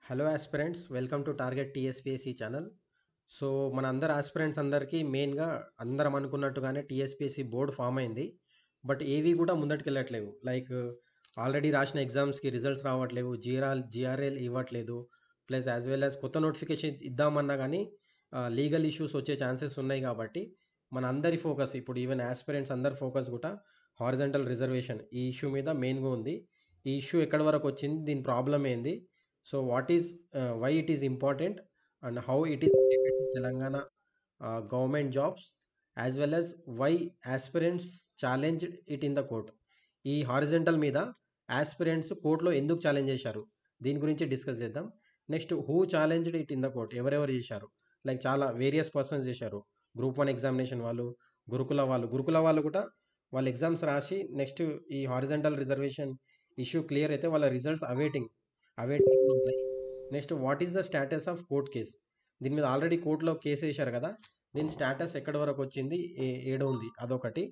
Hello aspirants, welcome to target TSPSC channel. So మన అందరు aspirants అందరికీ మెయిన్గా అందరం అనుకున్నట్టుగానే టీఎస్పీఎస్సీ బోర్డు ఫామ్ అయింది. బట్ ఏవి కూడా ముందటికి వెళ్ళట్లేవు. లైక్ ఆల్రెడీ రాసిన ఎగ్జామ్స్కి రిజల్ట్స్ రావట్లేవు, జిఆర్ఎల్ ఇవ్వట్లేదు. ప్లస్ యాజ్ వెల్ యాజ్ కొత్త నోటిఫికేషన్ ఇద్దామన్నా కానీ లీగల్ ఇష్యూస్ వచ్చే ఛాన్సెస్ ఉన్నాయి. కాబట్టి మన అందరి ఫోకస్ ఇప్పుడు ఈవెన్ ఆస్పిరెంట్స్ అందరి ఫోకస్ కూడా హారిజంటల్ రిజర్వేషన్ ఈ ఇష్యూ మీద మెయిన్గా ఉంది. ఈ ఇష్యూ ఎక్కడి వరకు వచ్చింది, దీని ప్రాబ్లం ఏంది, so what is why it is important and how it is related to Telangana government jobs, as well as why aspirants challenged it in the court. ఈ హారిజంటల్ మీద ఆస్పిరెంట్స్ కోర్టులో ఎందుకు ఛాలెంజ్ చేశారు, దీని గురించి డిస్కస్ చేద్దాం. Next who challenged it in the court, ఎవరెవరు చేశారు. లైక్ చాలా వేరియస్ పర్సన్స్ చేశారు. గ్రూప్ 1 ఎగ్జామినేషన్ వాళ్ళు, గురుకుల వాళ్ళు కూడా వాళ్ళ ఎగ్జామ్స్ రాసి నెక్స్ట్ ఈ హారిజంటల్ రిజర్వేషన్ ఇష్యూ క్లియర్ అయితే వాళ్ళ రిజల్ట్స్ అవేటింగ్లో ఉన్నాయి. Next what is the status of court case, దీని మీద ఆల్రెడీ కోర్టులో కేసు వేశారు కదా, దీని స్టేటస్ ఎక్కడి వరకు వచ్చింది, ఏడో ఉంది, అదొకటి.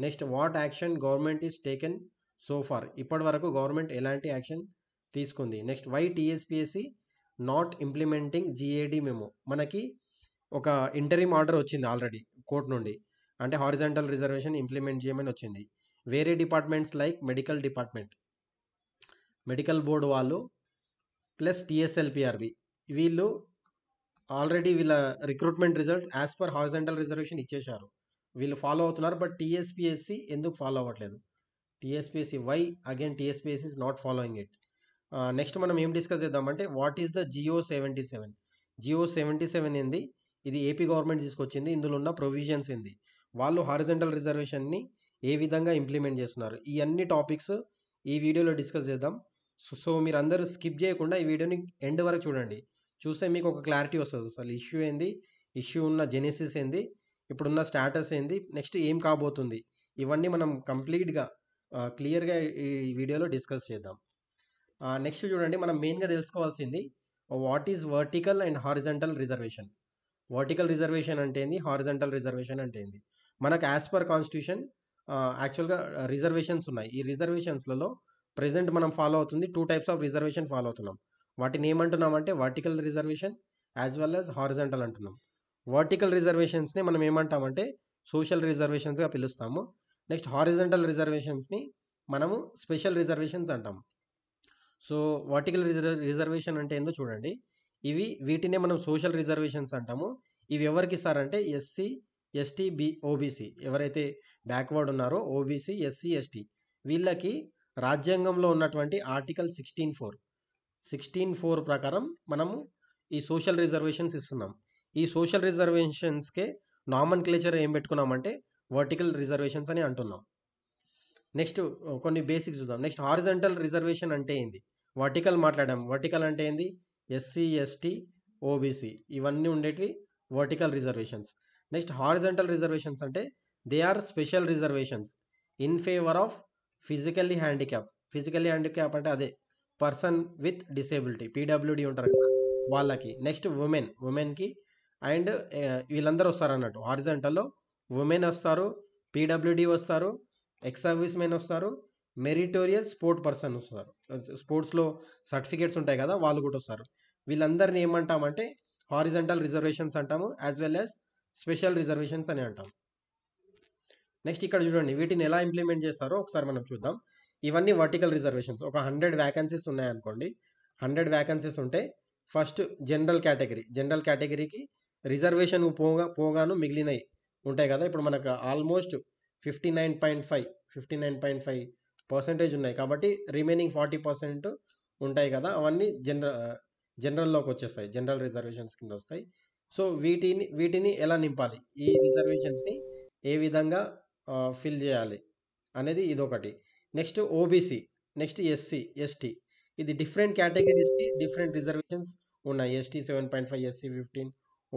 Next what action government is taken so far, ఇప్పటి వరకు గవర్నమెంట్ ఎలాంటి యాక్షన్ తీసుకుంది. Next why TSPSC not implementing GAD memo, మనకి ఒక ఇంటరిమ్ ఆర్డర్ వచ్చింది ఆల్రెడీ కోర్టు నుండి, అంటే హారిజంటల్ రిజర్వేషన్ ఇంప్లిమెంట్ చేయమని వచ్చింది. వేరే డిపార్ట్మెంట్స్ లైక్ మెడికల్ బోర్డు వాళ్ళు ప్లస్ టీఎస్ఎల్పిఆర్బి వీళ్ళు ఆల్రెడీ వీళ్ళ recruitment results as per horizontal reservation ఇచ్చేశారు. వీళ్ళు ఫాలో అవుతున్నారు. బట్ టీఎస్పీఎస్సీ ఎందుకు ఫాలో అవ్వట్లేదు, TSPSC why again TSPSC is not following it. Next మనం ఏం డిస్కస్ చేద్దామంటే వాట్ ఈస్ ద జియో 77 ఏంది, ఇది ఏపీ గవర్నమెంట్ తీసుకొచ్చింది, ఇందులో ఉన్న ప్రొవిజన్స్ ఏంది, వాళ్ళు హారిజంటల్ రిజర్వేషన్ని ఏ విధంగా ఇంప్లిమెంట్ చేస్తున్నారు, ఈ అన్ని టాపిక్స్ ఈ వీడియోలో డిస్కస్ చేద్దాం. సో మీరు అందరూ స్కిప్ చేయకుండా ఈ వీడియోని ఎండ్ వరకు చూడండి. చూస్తే మీకు ఒక క్లారిటీ వస్తుంది, అసలు ఇష్యూ ఏంది, ఇష్యూ ఉన్న జెనెసిస్ ఏంది, ఇప్పుడున్న స్టేటస్ ఏంది, నెక్స్ట్ ఏం కాబోతుంది, ఇవన్నీ మనం కంప్లీట్గా క్లియర్గా ఈ వీడియోలో డిస్కస్ చేద్దాం. నెక్స్ట్ చూడండి, మనం మెయిన్గా తెలుసుకోవాల్సింది what is vertical and horizontal reservation. Vertical reservation అంటే ఏంది, హారిజంటల్ రిజర్వేషన్ అంటే ఏంది. మనకు యాజ్ పర్ కాన్స్టిట్యూషన్ యాక్చువల్గా రిజర్వేషన్స్ ఉన్నాయి. ఈ రిజర్వేషన్స్లలో ప్రెసెంట్ మనం ఫాలో అవుతుంది 2 టైప్స్ ఆఫ్ రిజర్వేషన్ ఫాలో అవుతున్నాం. వాటిని ఏమంటున్నాం అంటే vertical reservation as well as horizontal అంటున్నాం. వర్టికల్ రిజర్వేషన్స్ని మనం ఏమంటామంటే సోషల్ రిజర్వేషన్స్గా పిలుస్తాము. నెక్స్ట్ హారిజంటల్ రిజర్వేషన్స్ని మనము స్పెషల్ రిజర్వేషన్స్ అంటాము. సో వర్టికల్ రిజర్వేషన్ అంటే ఏందో చూడండి, వీటినే మనం సోషల్ రిజర్వేషన్స్ అంటాము. ఇవి ఎవరికి ఇస్తారంటే ఎస్సీ ఎస్టీ ఓబీసీ, ఎవరైతే బ్యాక్వర్డ్ ఉన్నారో ఓబీసీ ఎస్సీ ఎస్టీ వీళ్ళకి రాజ్యాంగంలో ఉన్నటువంటి ఆర్టికల్ 16(4) ప్రకారం మనము ఈ సోషల్ రిజర్వేషన్స్ ఇస్తున్నాం. ఈ సోషల్ రిజర్వేషన్స్కే నామన్ క్లేచర్ ఏం పెట్టుకున్నామంటే వర్టికల్ రిజర్వేషన్స్ అని అంటున్నాం. నెక్స్ట్ కొన్ని బేసిక్స్ చూద్దాం. నెక్స్ట్ హారిజంటల్ రిజర్వేషన్ అంటే ఏంది, వర్టికల్ మాట్లాడాం, వర్టికల్ అంటే ఏంది, ఎస్సీ ఎస్టీ ఓబీసీ ఇవన్నీ ఉండేటివి vertical reservations. Next horizontal reservations అంటే they are special reservations in favour of physically handicap అంటే అదే పర్సన్ విత్ డిసేబిలిటీ, పీడబ్ల్యూడి ఉంటారు కదా వాళ్ళకి. నెక్స్ట్ ఉమెన్కి అండ్ వీళ్ళందరూ వస్తారు అన్నట్టు. హారిజంటల్లో ఉమెన్ వస్తారు, పీడబ్ల్యూడి వస్తారు, ఎక్స్ సర్వీస్ మెన్ వస్తారు, మెరిటోరియస్ స్పోర్ట్ పర్సన్ వస్తారు, స్పోర్ట్స్లో సర్టిఫికేట్స్ ఉంటాయి కదా వాళ్ళు కూడా వస్తారు. వీళ్ళందరినీ ఏమంటామంటే హారిజంటల్ రిజర్వేషన్స్ అంటాము, as well as special reservations అని అంటాం. నెక్స్ట్ ఇక్కడ చూడండి, వీటిని ఎలా ఇంప్లిమెంట్ చేస్తారో ఒకసారి మనం చూద్దాం. ఇవన్నీ వర్టికల్ రిజర్వేషన్స్. ఒక 100 వ్యాకెన్సీస్ ఉన్నాయనుకోండి, 100 వ్యాకెన్సీస్ ఉంటే ఫస్ట్ జనరల్ కేటగిరీకి రిజర్వేషన్ పోగాను మిగిలినవి ఉంటాయి కదా. ఇప్పుడు మనకు ఆల్మోస్ట్ 59.5% ఉన్నాయి కాబట్టి రిమైనింగ్ 40% ఉంటాయి కదా, అవన్నీ జనరల్లోకి వచ్చేస్తాయి, జనరల్ రిజర్వేషన్స్ కింద వస్తాయి. సో వీటిని ఎలా నింపాలి, ఈ రిజర్వేషన్స్ని ఏ విధంగా ఫిల్ చేయాలి అనేది ఇదొకటి. Next OBC, next SC ST, ఇది డిఫరెంట్ కేటగిరీస్కి డిఫరెంట్ రిజర్వేషన్స్ ఉన్నాయి. ఎస్టీ 7.5, ఎస్సీ 15,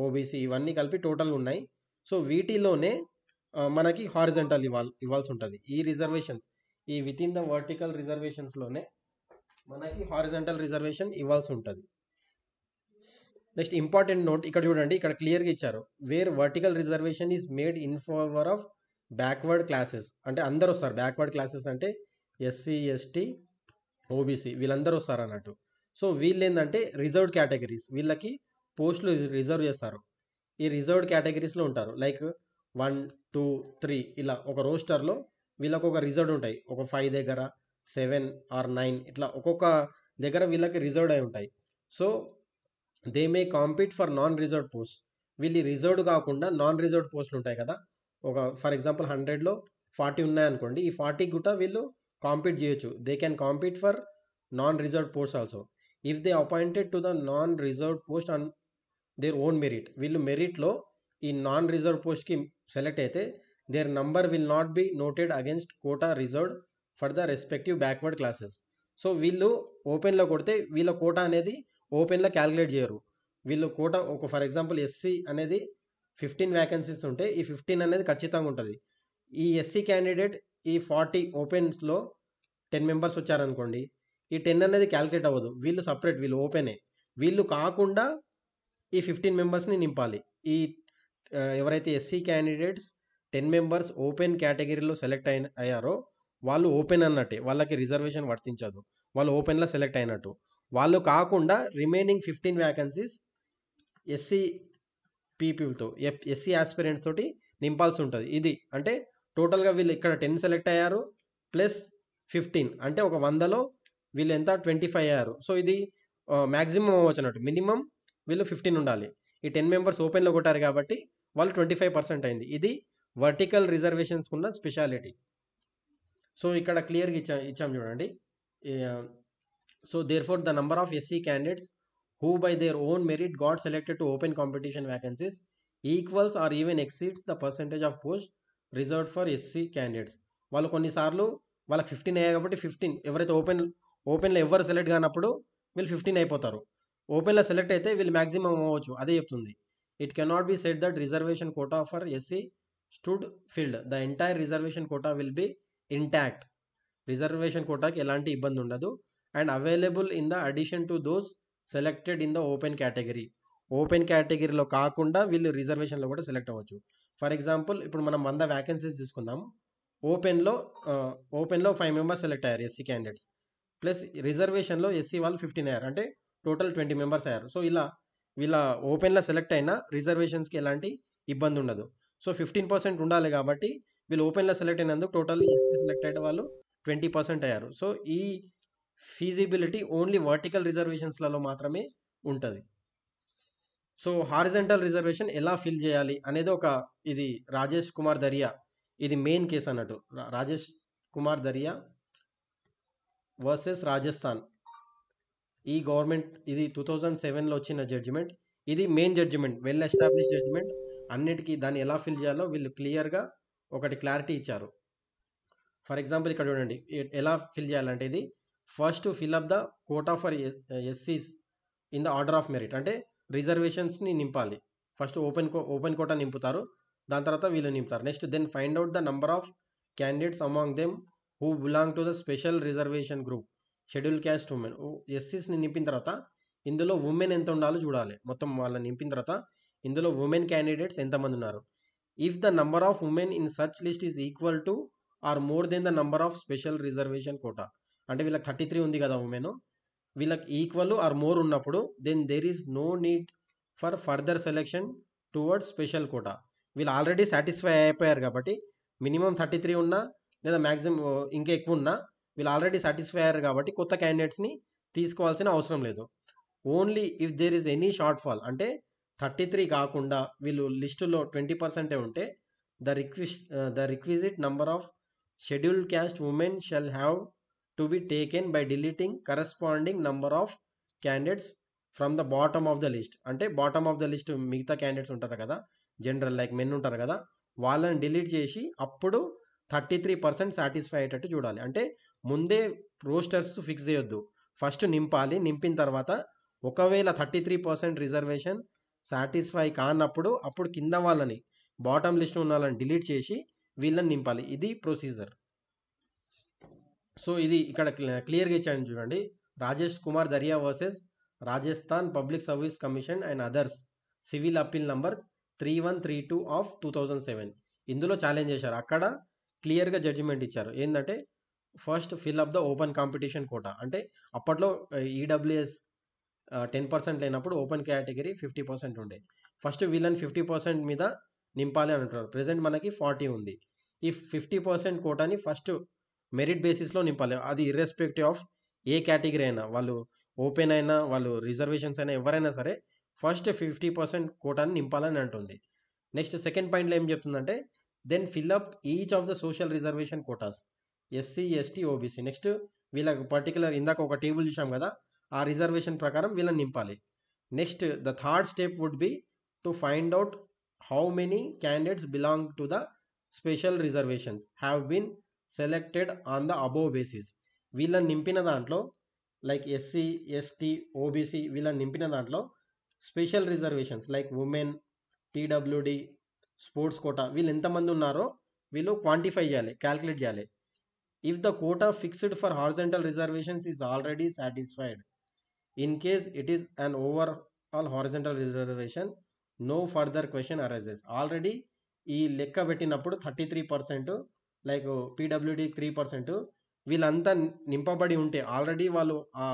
ఓబీసీ ఇవన్నీ కలిపి టోటల్ ఉన్నాయి. సో వీటిలోనే మనకి హారిజంటల్ ఇవ్వాల్సి ఉంటుంది. ఈ రిజర్వేషన్స్ ఈ విత్ ఇన్ ద వర్టికల్ రిజర్వేషన్స్లోనే మనకి హారిజంటల్ రిజర్వేషన్ ఇవ్వాల్సి ఉంటుంది. నెక్స్ట్ ఇంపార్టెంట్ నోట్, ఇక్కడ చూడండి, ఇక్కడ క్లియర్గా ఇచ్చారు where vertical reservation is made in favour of backward classes, అంటే అందరు వస్తారు. బ్యాక్వర్డ్ క్లాసెస్ అంటే ఎస్సీ ఎస్టీ ఓబీసీ వీళ్ళందరూ వస్తారు అన్నట్టు. సో వీళ్ళేందంటే రిజర్వ్డ్ కేటగిరీస్. వీళ్ళకి పోస్టులు రిజర్వ్ చేస్తారు. ఈ రిజర్వ్డ్ కేటగిరీస్‌లో ఉంటారు. లైక్ 1, 2, 3 ఇలా ఒక రోస్టర్‌లో వీళ్ళకొక రిజర్వ్డ్ ఉంటాయి. ఒక 5 దగ్గర, 7 ఆర్ 9 ఇట్లా ఒక్కొక్క దగ్గర వీళ్ళకి రిజర్వ్డ్ అయి ఉంటాయి. So they may compete for non reserved post. వీళ్ళు రిజర్వ్డ్ కాకుండా నాన్ రిజర్వ్డ్ పోస్టులు ఉంటాయి కదా. ఒక ఫర్ ఎగ్జాంపుల్ 100లో 40 ఉన్నాయనుకోండి. ఈ 40 కూడా వీళ్ళు కాంపీట్ చేయొచ్చు. They can compete for non reserved post also if they appointed to the non reserved post on their own merit. వీళ్ళు మెరిట్లో ఈ నాన్ రిజర్వ్ పోస్ట్కి సెలెక్ట్ అయితే their number will not be noted against quota reserved for the respective backward classes. So వీళ్ళు ఓపెన్లో కొడితే వీళ్ళ quota అనేది ఓపెన్లో క్యాలిక్యులేట్ చేయరు. వీళ్ళు కోటా ఒక ఫర్ ఎగ్జాంపుల్ ఎస్సీ అనేది 15 వ్యాకెన్సీస్ ఉంటే ఈ 15 అనేది ఖచ్చితంగా ఉంటుంది. ఈ ఎస్సీ క్యాండిడేట్ ఈ 40 ఓపెన్స్లో 10 మెంబర్స్ వచ్చారనుకోండి. ఈ 10 అనేది క్యాలిక్యులేట్ అవ్వదు. వీళ్ళు సపరేట్, వీళ్ళు ఓపెనే. వీళ్ళు కాకుండా ఈ 15 మెంబర్స్ని నింపాలి. ఈ ఎవరైతే ఎస్సీ క్యాండిడేట్స్ 10 మెంబర్స్ ఓపెన్ కేటగిరీలో సెలెక్ట్ అయ్యారో వాళ్ళు ఓపెన్ అన్నట్టే. వాళ్ళకి రిజర్వేషన్ వర్తించదు. వాళ్ళు ఓపెన్లో సెలెక్ట్ అయినట్టు. వాళ్ళు కాకుండా రిమైనింగ్ 15 వ్యాకెన్సీస్ ఎస్సీ పీపుల్తో ఎస్సీ ఆస్పిరెంట్స్ తోటి నింపాల్సి ఉంటుంది. ఇది అంటే టోటల్గా వీళ్ళు ఇక్కడ 10 సెలెక్ట్ అయ్యారు ప్లస్ 15 అంటే ఒక 100లో వీళ్ళు ఎంత 25 అయ్యారు. సో ఇది మ్యాక్సిమం అవ్వచ్చు అన్నట్టు. మినిమం వీళ్ళు 15 ఉండాలి. ఈ 10 మెంబర్స్ ఓపెన్లో కొట్టారు కాబట్టి వాళ్ళు 25% అయింది. ఇది వర్టికల్ రిజర్వేషన్స్ ఉన్న స్పెషాలిటీ. సో ఇక్కడ క్లియర్గా ఇచ్చాం చూడండి. So there for the number of SC candidates who by their own merit got selected to open competition vacancies equals or even exceeds the percentage of posts reserved for SC candidates. వాళ్ళు కొన్నిసార్లు వాళ్ళకి 15 అయ్యాయి కాబట్టి 15 ఎవరైతే ఓపెన్లో ఎవరు select కానప్పుడు వీళ్ళు 15 అయిపోతారు. ఓపెన్లో సెలెక్ట్ అయితే వీళ్ళు మ్యాక్సిమం అవ్వచ్చు. అదే చెప్తుంది. It cannot be said that reservation quota for SC stood filled. The entire reservation quota will be intact. Reservation కోటాకి ఎలాంటి ఇబ్బంది ఉండదు. And available in the addition to those selected in the open category. Open కేటగిరీలో కాకుండా వీళ్ళు రిజర్వేషన్లో కూడా select అవ్వచ్చు. For example ఇప్పుడు మనం 100 వ్యాకెన్సీస్ తీసుకుందాం. ఓపెన్లో 5 మెంబర్స్ సెలెక్ట్ అయ్యారు ఎస్సీ క్యాండిడేట్స్. ప్లస్ రిజర్వేషన్లో ఎస్సీ వాళ్ళు 15 అయ్యారు. అంటే టోటల్ 20 మెంబర్స్ అయ్యారు. సో ఇలా వీళ్ళ ఓపెన్లో సెలెక్ట్ అయిన రిజర్వేషన్స్కి ఎలాంటి ఇబ్బంది ఉండదు. సో 15% ఉండాలి కాబట్టి వీళ్ళు ఓపెన్లో సెలెక్ట్ అయినందుకు టోటల్ ఎస్సీ సెలెక్ట్ అయిన వాళ్ళు 20% అయ్యారు. సో ఈ ఫీజిబిలిటీ ఓన్లీ వర్టికల్ రిజర్వేషన్స్లలో మాత్రమే ఉంటుంది. సో హారిజంటల్ రిజర్వేషన్ ఎలా ఫిల్ చేయాలి అనేది ఇది రాజేష్ కుమార్ దరియా, ఇది మెయిన్ కేసు అన్నట్టు. రాజేష్ కుమార్ దరియా వర్సెస్ రాజస్థాన్. ఈ గవర్నమెంట్ ఇది 2007లో వచ్చిన జడ్జిమెంట్. ఇది main judgment, well establish judgment. అన్నిటికీ దాన్ని ఎలా ఫిల్ చేయాలో వీళ్ళు క్లియర్గా ఒకటి క్లారిటీ ఇచ్చారు. ఫర్ ఎగ్జాంపుల్ ఇక్కడ చూడండి ఎలా ఫిల్ చేయాలంటే ఇది first fill up the quota for ఎస్సీస్ in the order of merit. అంటే రిజర్వేషన్స్ని నింపాలి. ఫస్ట్ ఓపెన్ కోటా నింపుతారు, దాని తర్వాత వీళ్ళు నింపుతారు. Next then find out the number of candidates among them who belong to the special reservation group schedule caste women. ఎస్సీస్ని నింపిన తర్వాత ఇందులో ఉమెన్ ఎంత ఉండాలో చూడాలి. మొత్తం వాళ్ళని నింపిన తర్వాత ఇందులో ఉమెన్ క్యాండిడేట్స్ ఎంతమంది ఉన్నారు. If the number of women in such list is equal to or more than the number of special reservation quota. అంటే వీళ్ళకి 33 ఉంది కదా ఉమెన్, వీళ్ళకి ఈక్వల్ ఆర్ మోర్ ఉన్నప్పుడు then there is no need for further selection towards special quota. వీళ్ళు already satisfy అయిపోయారు కాబట్టి minimum 33 ఉన్నా లేదా మ్యాక్సిమం ఇంకా ఎక్కువ ఉన్నా వీళ్ళు ఆల్రెడీ సాటిస్ఫై అయ్యారు కాబట్టి కొత్త క్యాండిడేట్స్ని తీసుకోవాల్సిన అవసరం లేదు. Only if there is any shortfall, అంటే 33 కాకుండా వీళ్ళు లిస్టులో 20% ఉంటే the requisite number of scheduled caste women shall have to be taken by deleting corresponding number of candidates from the bottom of the list. అంటే bottom of the list మిగతా candidates ఉంటారు కదా, general like men ఉంటారు కదా, వాళ్ళని delete చేసి అప్పుడు 33% satisfy అయ్యేటట్టు చూడాలి. అంటే ముందే రోస్టర్స్ ఫిక్స్ చేయొద్దు, ఫస్ట్ నింపాలి. నింపిన తర్వాత ఒకవేళ 33% రిజర్వేషన్ సాటిస్ఫై కానప్పుడు అప్పుడు కింద వాళ్ళని బాటమ్ లిస్ట్ ఉన్న వాళ్ళని డిలీట్ చేసి వీళ్ళని నింపాలి. ఇది ప్రొసీజర్. సో ఇది ఇక్కడ క్లియర్గా ఇచ్చాను చూడండి. Rajesh Kumar Dariya versus Rajasthan public service commission and others civil appeal number 3132 of 2007. ఇందులో ఛాలెంజ్ చేశారు. అక్కడ క్లియర్గా జడ్జిమెంట్ ఇచ్చారు. ఏంటంటే first fill up the open competition quota. అంటే అప్పట్లో ఈడబ్ల్యూఎస్ 10% లేనప్పుడు ఓపెన్ కేటగిరీ 50% ఉండే. ఫస్ట్ వీళ్ళని 50% మీద నింపాలి అని అంటారు. ప్రెజెంట్ మనకి 40 ఉంది. ఈ 50% కోటాని ఫస్ట్ మెరిట్ బేసిస్లో నింపాలి. అది ఇర్రెస్పెక్టివ్ ఆఫ్ ఏ కేటగిరీ అయినా, వాళ్ళు ఓపెన్ అయినా, వాళ్ళు రిజర్వేషన్స్ అయినా, ఎవరైనా సరే ఫస్ట్ 50% కోటాని నింపాలని అంటుంది. నెక్స్ట్ సెకండ్ పాయింట్లో ఏం చెప్తుందంటే then fill up each of the social reservation quotas, SC, ST, OBC. Next వీళ్ళకి పర్టికులర్ ఇందాక ఒక టేబుల్ చూసాం కదా, ఆ రిజర్వేషన్ ప్రకారం వీళ్ళని నింపాలి. Next the third step would be to find out how many candidates belong to the special reservations have been selected on the above basis. వీళ్ళని నింపిన దాంట్లో లైక్ ఎస్సీ, ఎస్టీ, ఓబీసీ వీళ్ళని నింపిన దాంట్లో special reservations like women, PWD, sports quota వీళ్ళు ఎంతమంది ఉన్నారో వీళ్ళు క్వాంటిఫై చేయాలి, క్యాల్కులేట్ చేయాలి. If the quota fixed for horizontal reservations is already satisfied, in case it is an overall horizontal reservation, no further question arises. Already ఈ లెక్క పెట్టినప్పుడు 33%, like PWD 3%, వీళ్ళంతా నింపబడి ఉంటే ఆల్రెడీ వాళ్ళు ఆ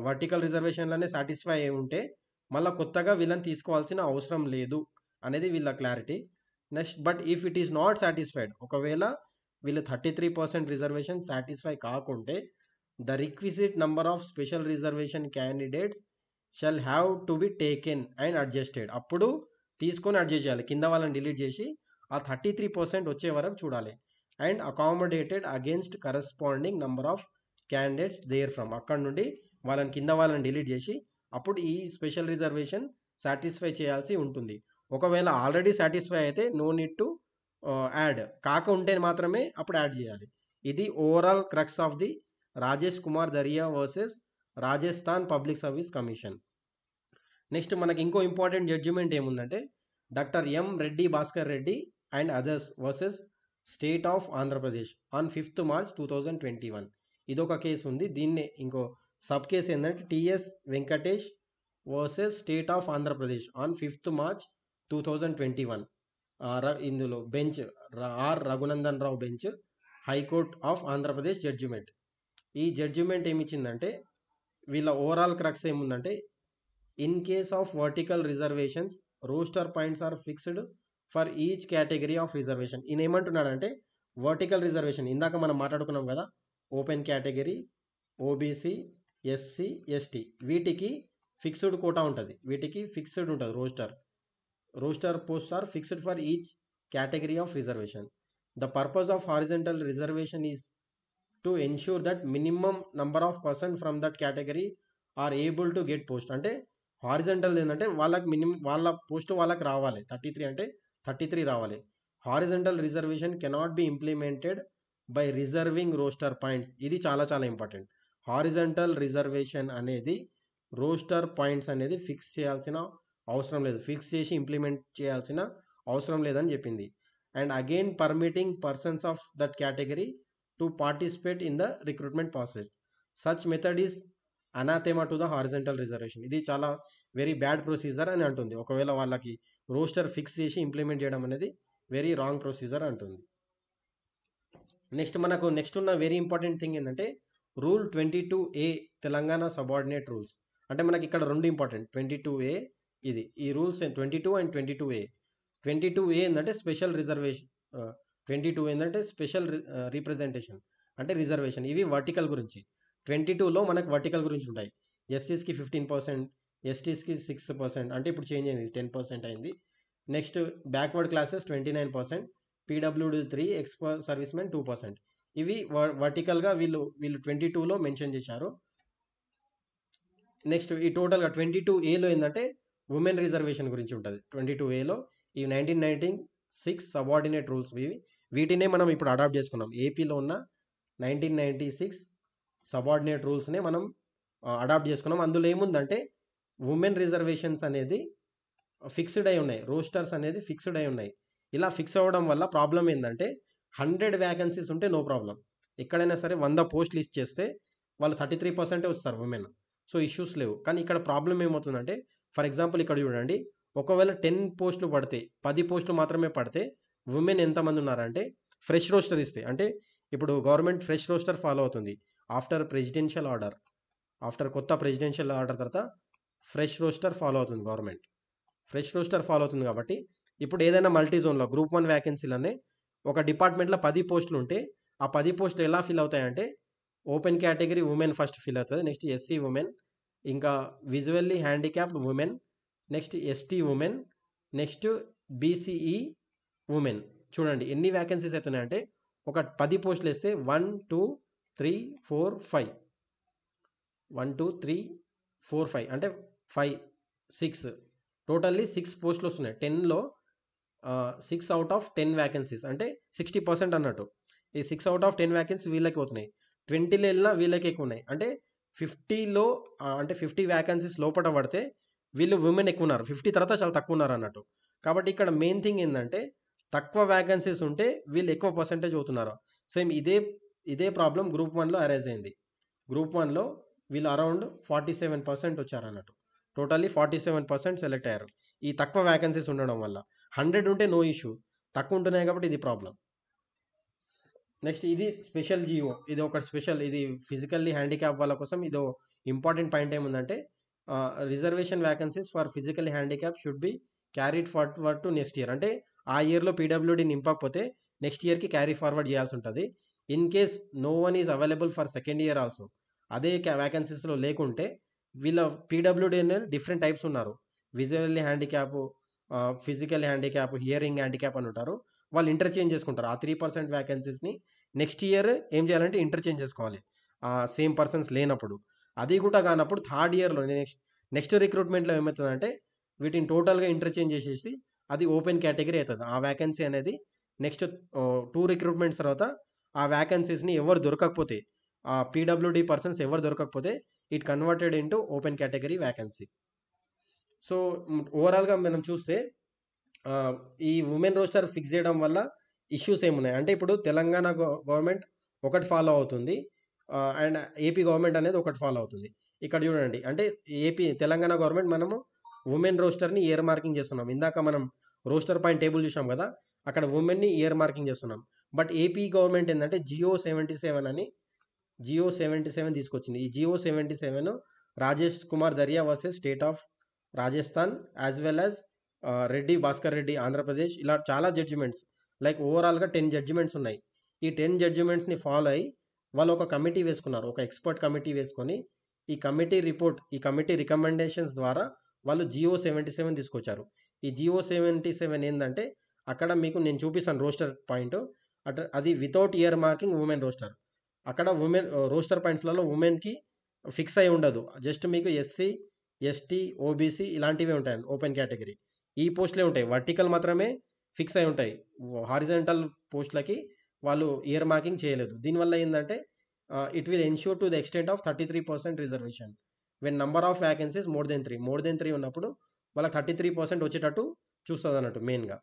వర్టికల్ రిజర్వేషన్లోనే సాటిస్ఫై అయి ఉంటే మళ్ళీ కొత్తగా వీళ్ళని తీసుకోవాల్సిన అవసరం లేదు అనేది వీళ్ళ clarity. Next but if it is not satisfied, ఒకవేళ వీళ్ళు 33% రిజర్వేషన్ సాటిస్ఫై కాకుంటే the requisite number of special reservation candidates shall have to be taken and adjusted. అప్పుడు తీసుకొని అడ్జస్ట్ చేయాలి, కింద వాళ్ళని డిలీట్ చేసి ఆ 33% వచ్చే వరకు చూడాలి. And accommodated against corresponding number of candidates therefrom, అక్కడ నుండి వాళ్ళని కింద వాళ్ళని డిలీట్ చేసి అప్పుడు ఈ స్పెషల్ రిజర్వేషన్ సాటిస్ఫై చేయాల్సి ఉంటుంది. ఒకవేళ ఆల్రెడీ సాటిస్ఫై అయితే నో నీడ్ టు యాడ్, కాక ఉంటే మాత్రమే అప్పుడు యాడ్ చేయాలి. ఇది overall crux of the Rajesh Kumar Dariya versus Rajasthan public service commission. Next మనకి ఇంకో ఇంపార్టెంట్ జడ్జిమెంట్ ఏముందంటే doctor M Reddy Bhaskar Reddy and others versus state of Andhra Pradesh on 5th March 2021. ఇదొక కేసు ఉంది. దీన్నే ఇంకో సబ్ కేసు ఏంటంటే TS Venkatesh versus state of Andhra Pradesh on 5th March 2021. ఇందులో bench R Raghunandan Rao bench, high court of Andhra Pradesh judgment. ఈ జడ్జిమెంట్ ఏమిచ్చిందంటే వీళ్ళ ఓవరాల్ క్రక్స్ ఏముందంటే in case of vertical reservations roster points are fixed for each category of reservation. ఈయన ఏమంటున్నాడంటే vertical reservation ఇందాక మనం మాట్లాడుకున్నాం కదా, open category, OBC, SC, ST వీటికి ఫిక్స్డ్ కోటా ఉంటుంది, వీటికి ఫిక్స్డ్ ఉంటుంది roster posts are fixed for each category of reservation. The purpose of horizontal reservation is to ensure that minimum number of person from that category are able to get post. అంటే horizontal ఏంటంటే వాళ్ళకి minimum వాళ్ళ post వాళ్ళకి రావాలి, 33 అంటే 33 రావాలి. Horizontal reservation cannot be implemented by reserving roster points. ఇది చాలా చాలా ఇంపార్టెంట్. హారిజంటల్ రిజర్వేషన్ అనేది రోస్టర్ పాయింట్స్ అనేది ఫిక్స్ చేయాల్సిన అవసరం లేదు, ఫిక్స్ చేసి ఇంప్లిమెంట్ చేయాల్సిన అవసరం లేదని చెప్పింది. And again permitting persons of that category to participate in the recruitment process. Such method is anathema to the horizontal reservation. ఇది చాలా వెరీ బ్యాడ్ ప్రొసీజర్ అని అంటుంది. ఒకవేళ వాళ్ళకి రోస్టర్ ఫిక్స్ చేసి ఇంప్లిమెంట్ చేయడం అనేది వెరీ రాంగ్ ప్రొసీజర్ అంటుంది. నెక్స్ట్ మనకు నెక్స్ట్ ఉన్న వెరీ ఇంపార్టెంట్ థింగ్ ఏంటంటే rule 22A Telangana subordinate rules. అంటే మనకి ఇక్కడ రెండు ఇంపార్టెంట్, 22A ఇది, ఈ రూల్స్ 22 అండ్ 22A. 22A ఏంటంటే స్పెషల్ రిజర్వేషన్, 22 ఏంటంటే స్పెషల్ రిప్రజెంటేషన్ అంటే రిజర్వేషన్, ఇవి వర్టికల్ గురించి. 22లో మనకు వర్టికల్ గురించి ఉంటాయి. ఎస్సీస్కి 15%, ఎస్టీస్కి 6%, అంటే ఇప్పుడు చేంజ్ అయింది 10% అయింది. Next backward classes 29%, PWD 3, ex service men 2%. ఇవి వర్టికల్గా వీళ్ళు 22లో మెన్షన్ చేశారు. నెక్స్ట్ ఈ టోటల్గా 22Aలో ఏంటంటే ఉమెన్ రిజర్వేషన్ గురించి ఉంటుంది. 22Aలో ఈ 1996 సబార్డినేట్ రూల్స్ వీటినే మనం ఇప్పుడు అడాప్ట్ చేసుకున్నాం. ఏపీలో ఉన్న 1996 సబార్డినేట్ రూల్స్నే మనం అడాప్ట్ చేసుకున్నాం. అందులో ఏముందంటే ఉమెన్ రిజర్వేషన్స్ అనేది ఫిక్స్డ్ అయి ఉన్నాయి, రోస్టర్స్ అనేది ఫిక్స్డ్ అయి ఉన్నాయి. ఇలా ఫిక్స్ అవ్వడం వల్ల ప్రాబ్లం ఏంటంటే 100 వ్యాకెన్సీస్ ఉంటే నో ప్రాబ్లం, ఎక్కడైనా సరే 100 పోస్టులు ఇచ్చేస్తే వాళ్ళు 33% వస్తారు ఉమెన్, సో ఇష్యూస్ లేవు. కానీ ఇక్కడ ప్రాబ్లం ఏమవుతుందంటే ఫర్ ఎగ్జాంపుల్ ఇక్కడ చూడండి, ఒకవేళ 10 పోస్టులు పడితే 10 పోస్టులు మాత్రమే పడితే ఉమెన్ ఎంతమంది ఉన్నారంటే ఫ్రెష్ రోస్టర్ ఇస్తే, అంటే ఇప్పుడు గవర్నమెంట్ ఫ్రెష్ రోస్టర్ ఫాలో అవుతుంది. ఆఫ్టర్ కొత్త ప్రెసిడెన్షియల్ ఆర్డర్ తర్వాత ఫ్రెష్ రోస్టర్ ఫాలో అవుతుంది గవర్నమెంట్. ఫ్రెష్ రోస్టర్ ఫాలో అవుతుంది కాబట్టి ఇప్పుడు ఏదైనా మల్టీ జోన్లో గ్రూప్ 1 వ్యాకెన్సీలనే ఒక డిపార్ట్మెంట్లో 10 పోస్టులు ఉంటే ఆ 10 పోస్టులు ఎలా ఫిల్ అవుతాయంటే open category women first fill అవుతుంది. నెక్స్ట్ ఎస్సీ ఉమెన్, ఇంకా visually handicapped women, next ST women, next BCE women. చూడండి ఎన్ని వ్యాకెన్సీస్ అవుతున్నాయంటే ఒక 10 పోస్టులు వేస్తే 1 2 3 4 5 1 2 3 4 5 అంటే 5 6 టోటల్లీ 6 పోస్టులు వస్తున్నాయి. 10లో 6 అవుట్ ఆఫ్ 10 వ్యాకెన్సీస్ అంటే 60% అన్నట్టు. ఈ 6 అవుట్ ఆఫ్ 10 వ్యాకెన్సీ వీళ్ళకి పోతున్నాయి. 20లో వెళ్ళినా వీళ్ళకి ఎక్కువ ఉన్నాయి. అంటే 50లో అంటే 50 వ్యాకెన్సీస్ లోపల పడితే వీళ్ళు ఉమెన్ ఎక్కువ ఉన్నారు. 50 తర్వాత చాలా తక్కువ ఉన్నారు అన్నట్టు. కాబట్టి ఇక్కడ మెయిన్ థింగ్ ఏంటంటే తక్కువ వ్యాకెన్సీస్ ఉంటే వీళ్ళు ఎక్కువ పర్సెంటేజ్ అవుతున్నారు. సేమ్ ఇదే ప్రాబ్లం గ్రూప్ 1లో అరైజ్ అయింది. గ్రూప్ 1లో వీళ్ళు అరౌండ్ 47% వచ్చారు అన్నట్టు. టోటల్లీ 47% సెలెక్ట్ అయ్యారు ఈ తక్కువ వ్యాకెన్సీస్ ఉండడం వల్ల. 100 ఉంటే నో ఇష్యూ, తక్కువ ఉంటున్నాయి కాబట్టి ఇది ప్రాబ్లం. నెక్స్ట్ ఇది స్పెషల్ జియో, ఇది ఒక స్పెషల్, ఇది ఫిజికల్లీ హ్యాండిక్యాప్ వాళ్ళ కోసం ఇదో ఇంపార్టెంట్ పాయింట్ ఏముందంటే reservation vacancies for physically handicap should be carried forward to next year. అంటే ఆ ఇయర్లో పీడబ్ల్యూడి నింపకపోతే నెక్స్ట్ ఇయర్కి క్యారీ ఫార్వర్డ్ చేయాల్సి ఉంటుంది. In case no one is available for second year also, అదే వ్యాకెన్సీస్లో లేకుంటే వీళ్ళ పీడబ్ల్యూడి అనేది డిఫరెంట్ టైప్స్ ఉన్నారు. Visually handicap, physical handicap, hearing handicap అని ఉంటారు. వాళ్ళు ఇంటర్చేంజ్ చేసుకుంటారు. ఆ 3% వ్యాకెన్సీస్ని నెక్స్ట్ ఇయర్ ఏం చేయాలంటే ఇంటర్చేంజ్ చేసుకోవాలి సేమ్ పర్సన్స్ లేనప్పుడు. అది కూడా కానప్పుడు థర్డ్ ఇయర్లో నెక్స్ట్ రిక్రూట్మెంట్లో ఏమవుతుందంటే వీటిని టోటల్గా ఇంటర్చేంజ్ చేసేసి అది ఓపెన్ కేటగిరీ అవుతుంది. ఆ వ్యాకెన్సీ అనేది నెక్స్ట్ 2 రిక్రూట్మెంట్స్ తర్వాత ఆ వ్యాకెన్సీస్ని ఎవరు దొరకకపోతే, ఆ పీడబ్ల్యూడి పర్సన్స్ ఎవరు దొరకకపోతే it converted into open category vacancy. So ఓవరాల్గా మనం చూస్తే ఈ ఉమెన్ రోస్టర్ ఫిక్స్ చేయడం వల్ల ఇష్యూస్ ఏమున్నాయి అంటే ఇప్పుడు తెలంగాణ గవర్నమెంట్ ఒకటి ఫాలో అవుతుంది అండ్ ఏపీ గవర్నమెంట్ అనేది ఒకటి ఫాలో అవుతుంది. ఇక్కడ చూడండి అంటే తెలంగాణ గవర్నమెంట్ మనము ఉమెన్ రోస్టర్ని ఇయర్ మార్కింగ్ చేస్తున్నాం. ఇందాక మనం రోస్టర్ పైన టేబుల్ చూసాం కదా, అక్కడ ఉమెన్ని ఇయర్ మార్కింగ్ చేస్తున్నాం. బట్ ఏపీ గవర్నమెంట్ ఏంటంటే జియో 77 తీసుకొచ్చింది. ఈ G O 77 Rajesh Kumar Dariya versus state of Rajasthan as well as Reddy Bhaskar Reddy Andhra Pradesh, ఇలా చాలా జడ్జిమెంట్స్, లైక్ ఓవరాల్గా 10 జడ్జిమెంట్స్ ఉన్నాయి. ఈ 10 జడ్జిమెంట్స్ని ఫాలో అయ్యి వాళ్ళు ఒక కమిటీ వేసుకున్నారు, ఒక ఎక్స్పర్ట్ కమిటీ వేసుకొని ఈ కమిటీ రికమెండేషన్స్ ద్వారా వాళ్ళు జియో 77 తీసుకొచ్చారు. ఈ జియో 77 ఏంటంటే అక్కడ మీకు నేను చూపిస్తాను రోస్టర్ పాయింట్, అది without year marking women roster. అక్కడ ఉమెన్ రోస్టర్ పాయింట్స్లలో ఉమెన్కి ఫిక్స్ అయి ఉండదు, జస్ట్ మీకు ఎస్సీ ఎస్టీ ఓబీసీ ఇలాంటివి ఉంటాయి ఓపెన్ కేటగిరీ. ఈ పోస్టులే ఉంటాయి, వర్టికల్ మాత్రమే ఫిక్స్ అయి ఉంటాయి. హారిజంటల్ పోస్టులకి వాళ్ళు ఇయర్ మార్కింగ్ చేయలేదు. దీనివల్ల ఏంటంటే it will ensure to the extent of 33% reservation when number of vacancies more than 3 ఉన్నప్పుడు వాళ్ళకి 33% వచ్చేటట్టు చూస్తుంది అన్నట్టు మెయిన్గా.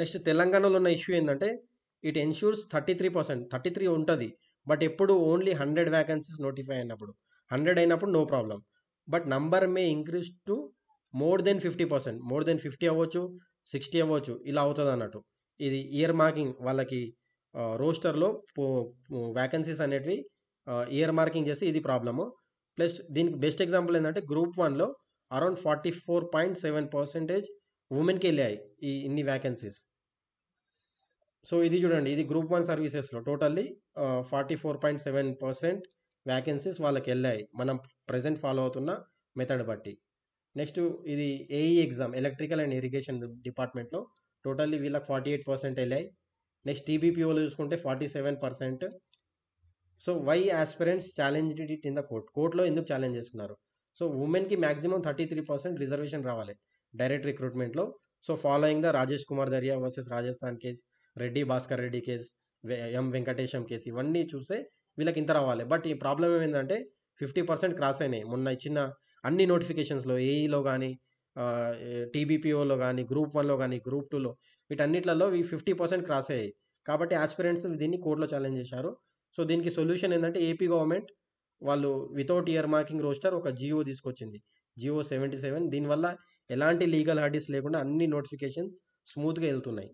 నెక్స్ట్ తెలంగాణలో ఉన్న ఇష్యూ ఏంటంటే ఇట్ ఎన్ష్యూర్స్ 33 ఉంటుంది, బట్ ఎప్పుడు ఓన్లీ 100 వ్యాకెన్సీస్ నోటిఫై అయినప్పుడు, 100 అయినప్పుడు no problem. But number may increase to more than 50%, more than 50 అవ్వచ్చు, 60 అవ్వచ్చు, ఇలా అవుతుంది అన్నట్టు. ఇది ఇయర్ మార్కింగ్ వాళ్ళకి రోస్టర్లో వ్యాకెన్సీస్ అనేటివి ఇయర్ మార్కింగ్ చేసి ఇది ప్రాబ్లము. ప్లస్ దీనికి బెస్ట్ ఎగ్జాంపుల్ ఏంటంటే గ్రూప్ 1లో అరౌండ్ 44.7% ఉమెన్కి వెళ్ళాయి ఇన్ని వ్యాకెన్సీస్. సో ఇది చూడండి, ఇది గ్రూప్ 1 సర్వీసెస్లో టోటల్లీ 44.7% వ్యాకెన్సీస్ వాళ్ళకి వెళ్ళాయి మనం ప్రజెంట్ ఫాలో అవుతున్న మెథడ్ బట్టి. నెక్స్ట్ ఇది AE exam, electrical and irrigation డిపార్ట్మెంట్లో టోటల్లీ వీళ్ళకి 48% వెళ్ళాయి. నెక్స్ట్ టీబీపీఓలో చూసుకుంటే 47%. So why aspirants challenged it in the కోర్టులో ఎందుకు ఛాలెంజ్ చేసుకున్నారు? సో ఉమెన్కి మ్యాక్సిమం 33% రిజర్వేషన్ రావాలి డైరెక్ట్ రిక్రూట్మెంట్లో. So following the Rajesh Kumar Dariya versus Rajasthan case, Reddy Bhaskar Reddy case, M Venkatesham case, ఇవన్నీ చూస్తే వీళ్ళకి ఇంత రావాలి. బట్ ఈ ప్రాబ్లం ఏమైందంటే 50% క్రాస్ అయినాయి మొన్న ఇచ్చిన అన్ని నోటిఫికేషన్స్లో, ఏఈలో కానీ, టీబీపీఓలో కానీ, గ్రూప్ 1లో కానీ, గ్రూప్ 2లో, వీటన్నిట్లలో ఈ 50% క్రాస్ అయ్యాయి. కాబట్టి ఆస్పిరెంట్స్ దీన్ని కోర్టులో ఛాలెంజ్ చేశారు. సో దీనికి సొల్యూషన్ ఏంటంటే ఏపీ గవర్నమెంట్ వాళ్ళు వితౌట్ ఇయర్ మార్కింగ్ రోస్టర్ ఒక జియో తీసుకొచ్చింది, జియో 77. దీనివల్ల ఎలాంటి లీగల్ హర్డీస్ లేకుండా అన్ని నోటిఫికేషన్స్ స్మూత్గా వెళ్తున్నాయి.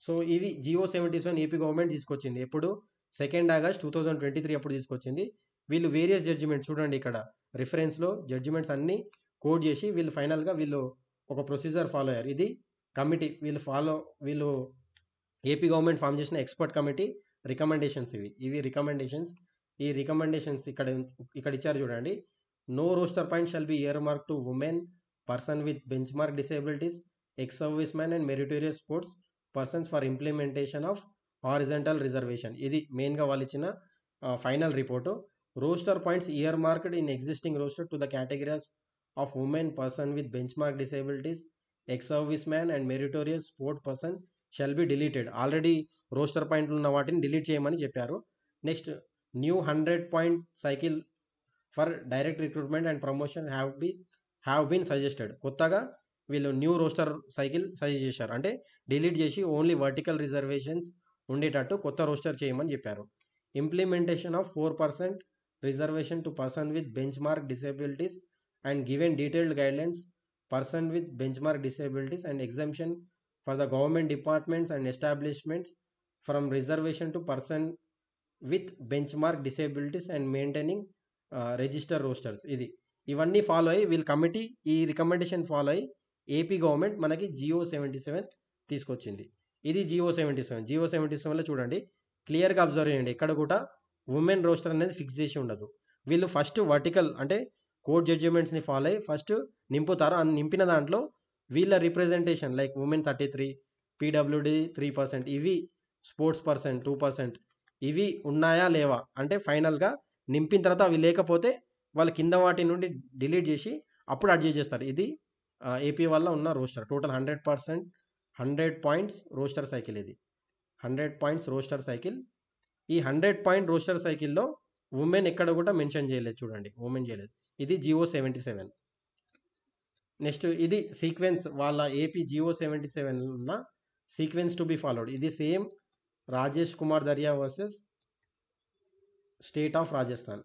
సో ఇది GO77 ఏపీ గవర్నమెంట్ తీసుకొచ్చింది. ఎప్పుడు 2 ఆగస్ట్ 2023 అప్పుడు తీసుకొచ్చింది. వీళ్ళు వేరియస్ జడ్జిమెంట్ చూడండి ఇక్కడ రిఫరెన్స్‌లో జడ్జిమెంట్స్ అన్నీ కోట్ చేసి వీళ్ళు ఫైనల్‌గా వీళ్ళు ఒక ప్రొసీజర్ ఫాలో అయ్యారు. ఇది కమిటీ వీళ్ళు ఏపీ గవర్నమెంట్ ఫామ్ చేసిన ఎక్స్పర్ట్ కమిటీ రికమెండేషన్స్ ఇవి రికమెండేషన్స్. ఈ రికమెండేషన్స్ ఇక్కడ ఇచ్చారు చూడండి. No roster point shall be earmark to women, person with benchmark disabilities, ex service man and meritorious sports persons for implementation of horizontal reservation. ఇది మెయిన్గా వాళ్ళు ఇచ్చిన final report. Roster points earmarked in existing roster to the categories of women, person with benchmark disabilities, ex service man and meritorious sport person shall be deleted. Already roster పాయింట్లు ఉన్న వాటిని delete చేయమని చెప్పారు. Next new 100 point cycle for direct recruitment and promotion have been suggested. కొత్తగా వీళ్ళు new roster cycle suggest చేశారు. అంటే delete చేసి ఓన్లీ వర్టికల్ రిజర్వేషన్స్ ఉండేటట్టు కొత్త రోస్టర్ చేయమని చెప్పారు. Implementation of 4% reservation to person with benchmark disabilities and given detailed guidelines person with benchmark disabilities and exemption for the government departments and establishments from reservation to person with benchmark disabilities and maintaining register rosters. ఇవన్నీ follow అయ్యి వీళ్ళ committee ఈ recommendation follow అయ్యి AP government మనకి GO77 తీసుకొచ్చింది. ఇది GO77లో చూడండి క్లియర్గా అబ్జర్వ్ చేయండి. ఎక్కడ కూడా ఉమెన్ రోస్టర్ అనేది ఫిక్స్ చేసి ఉండదు. వీళ్ళు ఫస్ట్ వర్టికల్ అంటే కోర్ట్ జడ్జిమెంట్స్ని ఫాలో అయ్యి ఫస్ట్ నింపుతారు. నింపిన దాంట్లో వీళ్ళ రిప్రజెంటేషన్ లైక్ ఉమెన్ 33, పీడబ్ల్యూడి 3%, ఇవి స్పోర్ట్స్ పర్సన్ 2%, ఇవి ఉన్నాయా లేవా అంటే ఫైనల్గా నింపిన తర్వాత అవి లేకపోతే వాళ్ళు కింద వాటి నుండి డిలీట్ చేసి అప్పుడు అడ్జస్ట్ చేస్తారు. ఇది ఏపీ వల్ల ఉన్న roster total 100 points roster cycle. ఇది 100 పాయింట్స్ రోస్టర్ సైకిల్. ఈ 100 పాయింట్ రోస్టర్ సైకిల్లో ఉమెన్ ఎక్కడ కూడా మెన్షన్ చేయలేదు. చూడండి ఉమెన్ చేయలేదు. ఇది GO77. నెక్స్ట్ ఇది సీక్వెన్స్ వాళ్ళ ఏపీ GO77 ఉన్న సీక్వెన్స్ టు బి ఫాలోడ్. ఇది same Rajesh Kumar Darya versus state of Rajasthan.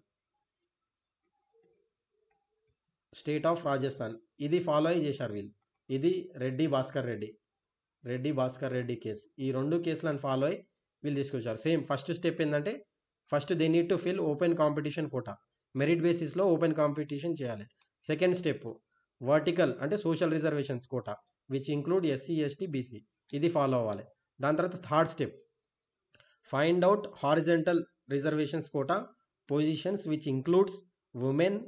ఇది ఫాలో అయ్యి చేశారు వీళ్ళు. ఇది రెడ్డి భాస్కర్ రెడ్డి కేసు. ఈ 2 కేసులను ఫాలో అయ్యి వీళ్ళు తీసుకొచ్చారు. సేమ్ ఫస్ట్ స్టెప్ ఏంటంటే first they need to fill open competition quota, merit బేసిస్లో ఓపెన్ కాంపిటీషన్ చేయాలి. సెకండ్ స్టెప్ వర్టికల్ అంటే social reservations quota which include SC, ST, BC. ఇది ఫాలో అవ్వాలి. దాని తర్వాత third step find out horizontal reservations quota positions which includes women,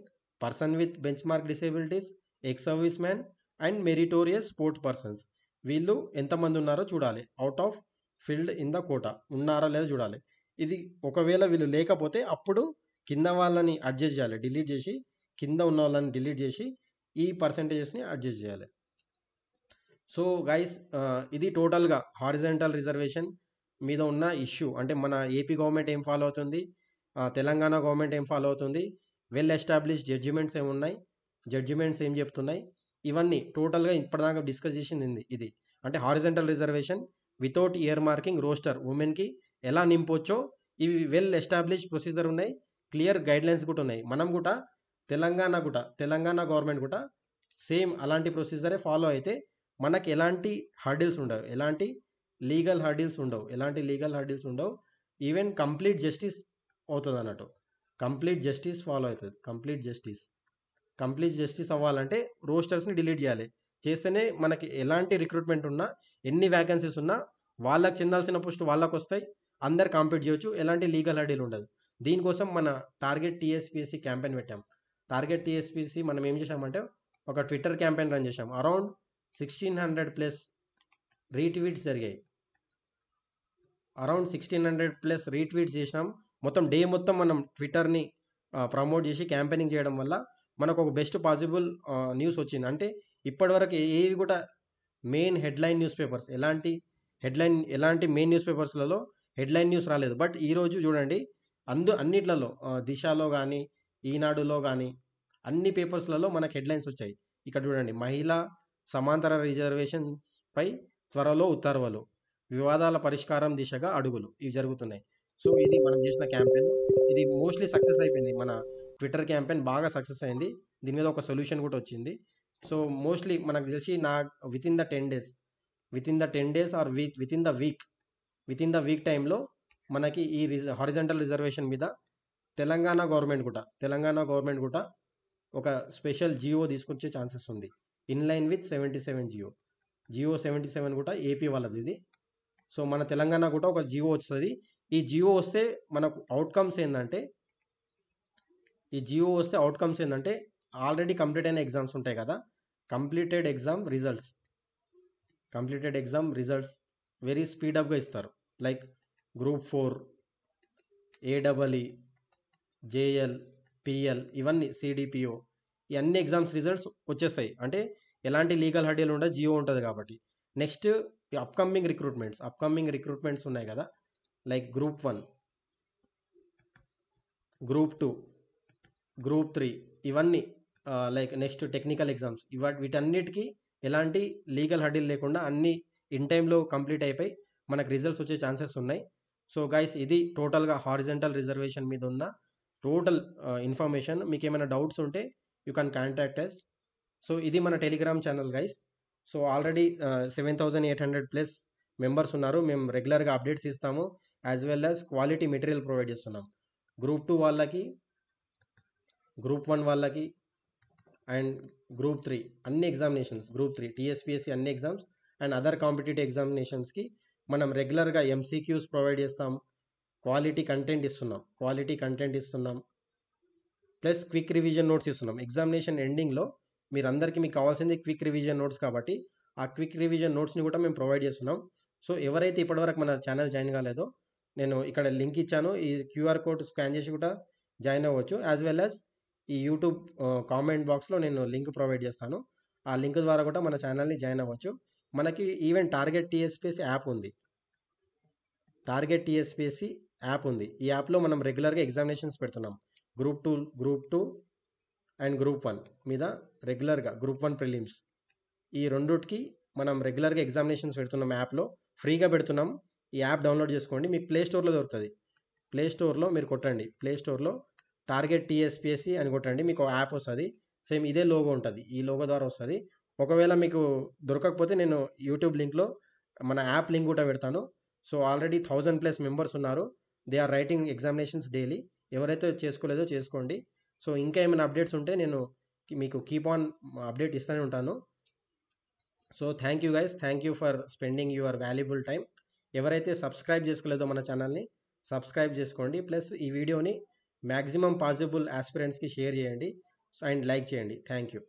person with benchmark disabilities, ex service man and meritorious sport persons. వీళ్ళు ఎంతమంది ఉన్నారో చూడాలి. Out of filled in the quota ఉన్నారా లేదా చూడాలి. ఇది ఒకవేళ వీళ్ళు లేకపోతే అప్పుడు కింద వాళ్ళని అడ్జస్ట్ చేయాలి. డిలీట్ చేసి కింద ఉన్న వాళ్ళని డిలీట్ చేసి ఈ పర్సంటేజెస్ని అడ్జస్ట్ చేయాలి. సో గైస్ ఇది టోటల్గా హారిజంటల్ రిజర్వేషన్ మీద ఉన్న ఇష్యూ. అంటే మన ఏపీ గవర్నమెంట్ ఏం ఫాలో అవుతుంది, తెలంగాణ గవర్నమెంట్ ఏం ఫాలో అవుతుంది, వెల్ ఎస్టాబ్లిష్ జడ్జిమెంట్స్ ఏమున్నాయి, జడ్జిమెంట్స్ ఏం చెప్తున్నాయి, ఇవన్నీ టోటల్గా ఇప్పటిదాకా డిస్కస్ చేసింది ఇది. అంటే horizontal reservation without year marking roster ఉమెన్కి ఎలా నింపొచ్చో ఇవి వెల్ ఎస్టాబ్లిష్ ప్రొసీజర్ ఉన్నాయి, క్లియర్ గైడ్లైన్స్ కూడా ఉన్నాయి. మనం కూడా తెలంగాణ గవర్నమెంట్ కూడా సేమ్ అలాంటి ప్రొసీజరే ఫాలో అయితే మనకి ఎలాంటి హర్డిల్స్ ఉండవు, ఎలాంటి లీగల్ హర్డిల్స్ ఉండవు. ఈవెన్ కంప్లీట్ జస్టిస్ అవుతుంది అన్నట్టు. కంప్లీట్ జస్టిస్ ఫాలో అవుతుంది. కంప్లీట్ జస్టిస్ అవ్వాలంటే రోస్టర్స్ని డిలీట్ చేయాలి. చేస్తేనే మనకి ఎలాంటి రిక్రూట్మెంట్ ఉన్నా, ఎన్ని వ్యాకెన్సీస్ ఉన్నా వాళ్ళకి చెందాల్సిన పోస్ట్ వాళ్ళకు వస్తాయి, అందరు కాంపీట్ చేయొచ్చు, ఎలాంటి లీగల్ హర్డిల్ ఉండదు. దీనికోసం మన టార్గెట్ TSPSC క్యాంపెయిన్ పెట్టాం. టార్గెట్ TSPSC మనం ఏం చేసామంటే ఒక ట్విట్టర్ క్యాంపెయిన్ రన్ చేసాం. అరౌండ్ 1600+ రీట్వీట్స్ జరిగాయి. అరౌండ్ 1600+ రీట్వీట్స్ చేసినాం. మొత్తం డే మొత్తం మనం ట్విట్టర్ని ప్రమోట్ చేసి క్యాంపెయినింగ్ చేయడం వల్ల మనకు ఒక బెస్ట్ పాసిబుల్ న్యూస్ వచ్చింది. అంటే ఇప్పటివరకు ఏవి కూడా మెయిన్ హెడ్లైన్ న్యూస్ పేపర్స్ ఎలాంటి మెయిన్ న్యూస్ పేపర్స్లలో హెడ్లైన్ న్యూస్ రాలేదు. బట్ ఈరోజు చూడండి అన్నిట్లలో దిశలో కానీ, ఈనాడులో కానీ అన్ని పేపర్స్లలో మనకు హెడ్లైన్స్ వచ్చాయి. ఇక్కడ చూడండి, మహిళా సమాంతర రిజర్వేషన్స్ పై త్వరలో ఉత్తర్వులు, వివాదాల పరిష్కారం దిశగా అడుగులు, ఇవి జరుగుతున్నాయి. సో ఇది మనం చేసిన క్యాంపెయిన్. ఇది మోస్ట్లీ సక్సెస్ అయిపోయింది. మన ట్విట్టర్ క్యాంపెయిన్ బాగా సక్సెస్ అయింది. దీని మీద ఒక సొల్యూషన్ కూడా వచ్చింది. సో మోస్ట్లీ మనకు తెలిసి within the 10 days within the 10 days or within the week టైంలో మనకి ఈ హారిజంటల్ రిజర్వేషన్ మీద తెలంగాణ గవర్నమెంట్ కూడా ఒక స్పెషల్ జియో తీసుకొచ్చే ఛాన్సెస్ ఉంది. ఇన్లైన్ విత్ 77 జియో 77 కూడా ఏపీ వాళ్ళది ఇది. సో మన తెలంగాణ కూడా ఒక జియో వస్తుంది. ఈ జియో వస్తే మనకు అవుట్కమ్స్ ఏంటంటే ఆల్రెడీ కంప్లీట్ అయిన ఎగ్జామ్స్ ఉంటాయి కదా, కంప్లీటెడ్ ఎగ్జామ్ రిజల్ట్స్ వెరీ స్పీడప్గా ఇస్తారు. లైక్ గ్రూప్ 4, ఏడబ్ల్ఈ, జేఎల్, పిఎల్, ఇవన్నీ సిడిపిఓ, ఇవన్నీ ఎగ్జామ్స్ రిజల్ట్స్ వచ్చేస్తాయి. అంటే ఎలాంటి లీగల్ హర్డీలు ఉండదు, జియో ఉంటుంది కాబట్టి. నెక్స్ట్ అప్కమింగ్ రిక్రూట్మెంట్స్ ఉన్నాయి కదా, లైక్ గ్రూప్ 1, గ్రూప్ 2, గ్రూప్ 3, ఇవన్నీ లైక్ నెక్స్ట్ టెక్నికల్ ఎగ్జామ్స్, వీటన్నిటికీ ఎలాంటి లీగల్ హర్డీలు లేకుండా అన్నీ ఇన్ టైంలో కంప్లీట్ అయిపోయి మనకు రిజల్ట్స్ వచ్చే ఛాన్సెస్ ఉన్నాయి. సో గైస్, ఇది టోటల్గా హారిజంటల్ రిజర్వేషన్ మీద ఉన్న టోటల్ ఇన్ఫర్మేషన్. మీకు ఏమైనా డౌట్స్ ఉంటే you can contact us. So ఇది మన Telegram channel guys. So already 7,800+ members ఉన్నారు. మేము రెగ్యులర్గా అప్డేట్స్ ఇస్తాము, as well as quality material provide చేస్తున్నాం. గ్రూప్ 2 వాళ్ళకి, గ్రూప్ 1 వాళ్ళకి అండ్ గ్రూప్ 3 అన్ని ఎగ్జామినేషన్స్, గ్రూప్ 3 టీఎస్పీఎస్సీ అన్ని ఎగ్జామ్స్ అండ్ అదర్ కాంపిటేటివ్ ఎగ్జామినేషన్స్కి మనం రెగ్యులర్గా ఎంసీక్యూస్ ప్రొవైడ్ చేస్తాం, క్వాలిటీ కంటెంట్ ఇస్తున్నాం, ప్లస్ క్విక్ రివిజన్ నోట్స్ ఇస్తున్నాం. ఎగ్జామినేషన్ ఎండింగ్లో మీకు కావాల్సింది క్విక్ రివిజన్ నోట్స్ కాబట్టి ఆ క్విక్ రివిజన్ నోట్స్ని కూడా మేము ప్రొవైడ్ చేస్తున్నాం. సో ఎవరైతే ఇప్పటివరకు మన ఛానల్ జాయిన్ కాలేదో, నేను ఇక్కడ లింక్ ఇచ్చాను, ఈ క్యూఆర్ కోడ్ స్కాన్ చేసి కూడా జాయిన్ అవ్వచ్చు. యాజ్ వెల్ యాజ్ ఈ యూట్యూబ్ కామెంట్ బాక్స్లో నేను లింక్ ప్రొవైడ్ చేస్తాను. ఆ లింక్ ద్వారా కూడా మన ఛానల్ని జాయిన్ అవ్వచ్చు. మనకి ఈవెన్ టార్గెట్ టీఎస్పీఎస్సీ యాప్ ఉంది. ఈ యాప్లో మనం రెగ్యులర్గా ఎగ్జామినేషన్స్ పెడుతున్నాం. గ్రూప్ 2 అండ్ గ్రూప్ 1 మీద రెగ్యులర్గా, గ్రూప్ 1 ప్రిలిమ్స్, ఈ రెండుకి మనం రెగ్యులర్గా ఎగ్జామినేషన్స్ పెడుతున్నాం. యాప్లో ఫ్రీగా పెడుతున్నాం. ఈ యాప్ డౌన్లోడ్ చేసుకోండి, మీకు ప్లే స్టోర్లో దొరుకుతుంది. ప్లే స్టోర్లో మీరు కొట్టండి, ప్లే స్టోర్లో టార్గెట్ టీఎస్పీఎస్సీ అని కొట్టండి, మీకు యాప్ వస్తుంది. సేమ్ ఇదే లోగో ఉంటుంది, ఈ లోగో ద్వారా వస్తుంది. ఒకవేళ మీకు దొరకకపోతే నేను యూట్యూబ్ లింక్లో మన యాప్ లింక్ కూడా పెడతాను. సో ఆల్రెడీ 1,000+ మెంబర్స్ ఉన్నారు. They are writing examinations daily. ఎవరైతే చేసుకోలేదో చేసుకోండి. సో ఇంకా ఏమైనా అప్డేట్స్ ఉంటే నేను మీకు కీప్ ఆన్ అప్డేట్ ఇస్తూనే ఉంటాను. So thank you guys, thank you for spending your valuable time. ఎవరైతే సబ్స్క్రైబ్ చేసుకోలేదో మన ఛానల్ని సబ్స్క్రైబ్ చేసుకోండి. ప్లస్ ఈ వీడియోని మ్యాక్సిమం పాసిబుల్ ఆస్పిరెంట్స్కి షేర్ చేయండి అండ్ లైక్ చేయండి. Thank you.